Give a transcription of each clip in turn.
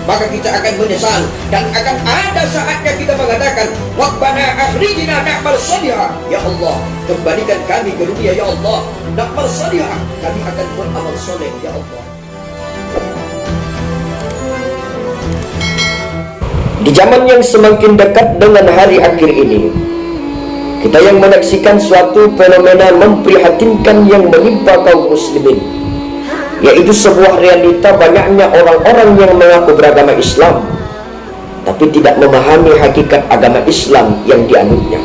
maka kita akan menyesal dan akan ada saatnya kita mengatakan, Rabbana akhrijna na'mal shalihan. Ya Allah, kembalikan kami ke dunia ya Allah, na'mal shalihan, kami akan beramal soleh ya Allah. Di zaman yang semakin dekat dengan hari akhir ini, kita yang menyaksikan suatu fenomena memprihatinkan yang menimpa kaum muslimin, yaitu sebuah realita banyaknya orang-orang yang mengaku beragama Islam tapi tidak memahami hakikat agama Islam yang dianutnya.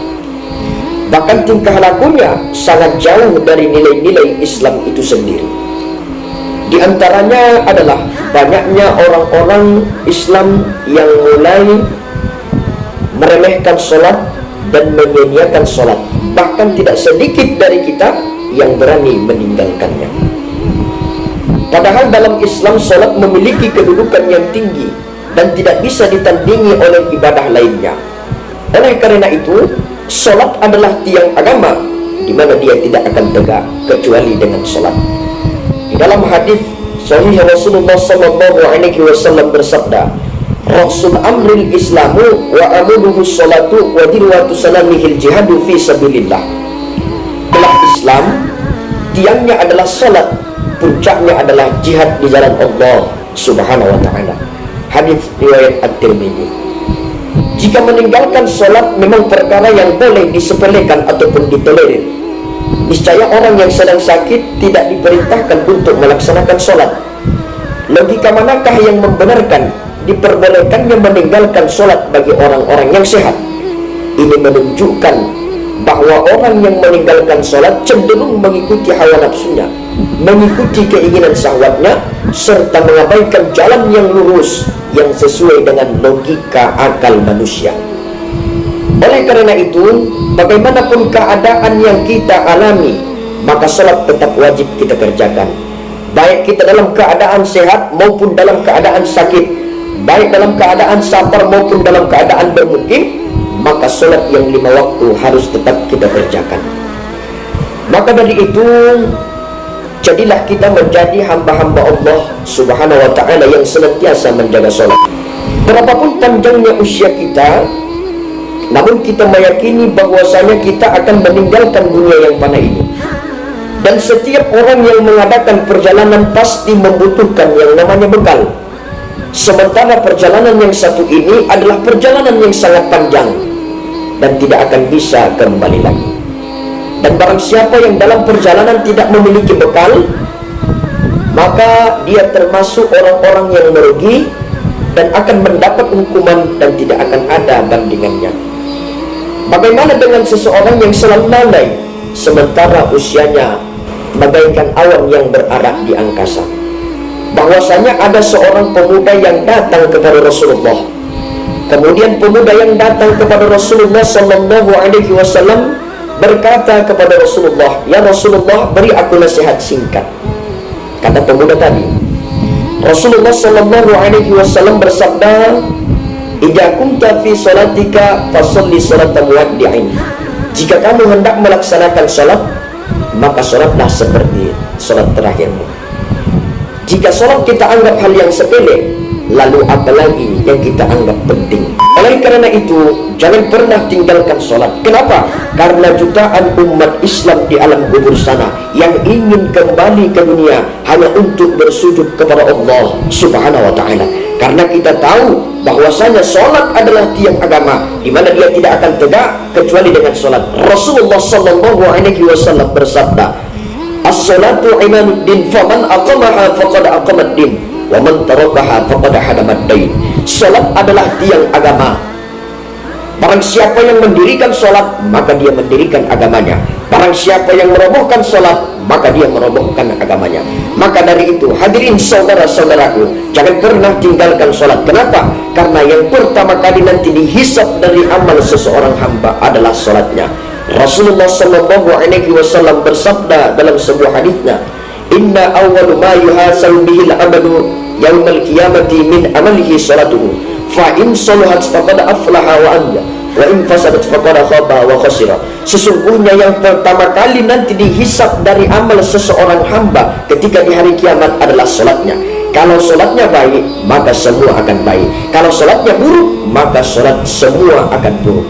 Bahkan tingkah lakunya sangat jauh dari nilai-nilai Islam itu sendiri. Di antaranya adalah banyaknya orang-orang Islam yang mulai meremehkan sholat dan menyia-nyiakan sholat. Bahkan tidak sedikit dari kita yang berani meninggalkannya. Padahal dalam Islam sholat memiliki kedudukan yang tinggi dan tidak bisa ditandingi oleh ibadah lainnya. Oleh karena itu, sholat adalah tiang agama di mana dia tidak akan tegak kecuali dengan sholat. Di dalam hadis Sahih Rasulullah sallallahu alaihi wasallam bersabda, Rasul amril Islamu wa amuduhu sholatu wa dirwatu salamihil jihadu fi sabilillah. Adalah Islam, tiangnya adalah sholat, puncaknya adalah jihad di jalan Allah Subhanahu wa ta'ala. Hadis riwayat At-Tirmidzi. Jika meninggalkan sholat memang perkara yang boleh disepelekan ataupun ditolerir, niscaya orang yang sedang sakit tidak diperintahkan untuk melaksanakan sholat. Logika manakah yang membenarkan diperbolehkannya meninggalkan sholat bagi orang-orang yang sehat? Ini menunjukkan bahwa orang yang meninggalkan sholat cenderung mengikuti hawa nafsunya, mengikuti keinginan syahwatnya, serta mengabaikan jalan yang lurus yang sesuai dengan logika akal manusia. Oleh karena itu, bagaimanapun keadaan yang kita alami, maka sholat tetap wajib kita kerjakan. Baik kita dalam keadaan sehat maupun dalam keadaan sakit, baik dalam keadaan sabar maupun dalam keadaan bermukim, maka sholat yang 5 waktu harus tetap kita kerjakan. Maka dari itu, jadilah kita menjadi hamba-hamba Allah Subhanahu wa ta'ala yang senantiasa menjaga sholat. Berapapun panjangnya usia kita, namun kita meyakini bahwasanya kita akan meninggalkan dunia yang fana ini. Dan setiap orang yang mengadakan perjalanan pasti membutuhkan yang namanya bekal. Sementara perjalanan yang satu ini adalah perjalanan yang sangat panjang dan tidak akan bisa kembali lagi. Dan barang siapa yang dalam perjalanan tidak memiliki bekal, maka dia termasuk orang-orang yang merugi dan akan mendapat hukuman dan tidak akan ada bandingannya. Bagaimana dengan seseorang yang selalu lalai sementara usianya bagaikan awan yang berarak di angkasa? Bahwasanya ada seorang pemuda yang datang kepada Rasulullah. Kemudian pemuda yang datang kepada Rasulullah sallallahu alaihi wasallam berkata kepada Rasulullah, "Ya Rasulullah, beri aku nasihat singkat." Kata pemuda tadi, Rasulullah sallallahu alaihi wasallam bersabda, "Idza kunta fi salatika fasholli salata muwaddi'in." Jika kamu hendak melaksanakan salat, maka salatlah seperti salat terakhirmu. Jika salat kita anggap hal yang sepele, lalu apalagi yang kita anggap penting? Oleh karena itu, jangan pernah tinggalkan sholat. Kenapa? Karena jutaan umat Islam di alam kubur sana yang ingin kembali ke dunia hanya untuk bersujud kepada Allah Subhanahu wa ta'ala. Karena kita tahu bahwasanya sholat adalah tiang agama di mana dia tidak akan tegak kecuali dengan sholat. Rasulullah sallallahu alaihi wasallam bersabda, "As-salatu imaduddin, faman aqamaha faqad aqamaddin, wa man tarakaha faqad hadamaddin." Salat adalah tiang agama. Barang siapa yang mendirikan salat, maka dia mendirikan agamanya. Barang siapa yang merobohkan salat, maka dia merobohkan agamanya. Maka dari itu, hadirin saudara-saudaraku, jangan pernah tinggalkan salat. Kenapa? Karena yang pertama kali nanti dihisab dari amal seseorang hamba adalah salatnya. Rasulullah sallallahu alaihi wasallam bersabda dalam sebuah hadisnya, "Inna awwalu ma yuhasabu bihil abadu yaumal qiyamati min amalihi salatuhu, fa in salahat faqad aflaha wa anja, wa in fasadat faqad khaba wa khasira." Sesungguhnya yang pertama kali nanti dihisab dari amal seseorang hamba ketika di hari kiamat adalah salatnya. Kalau sholatnya baik, maka semua akan baik. Kalau sholatnya buruk, maka sholat semua akan buruk.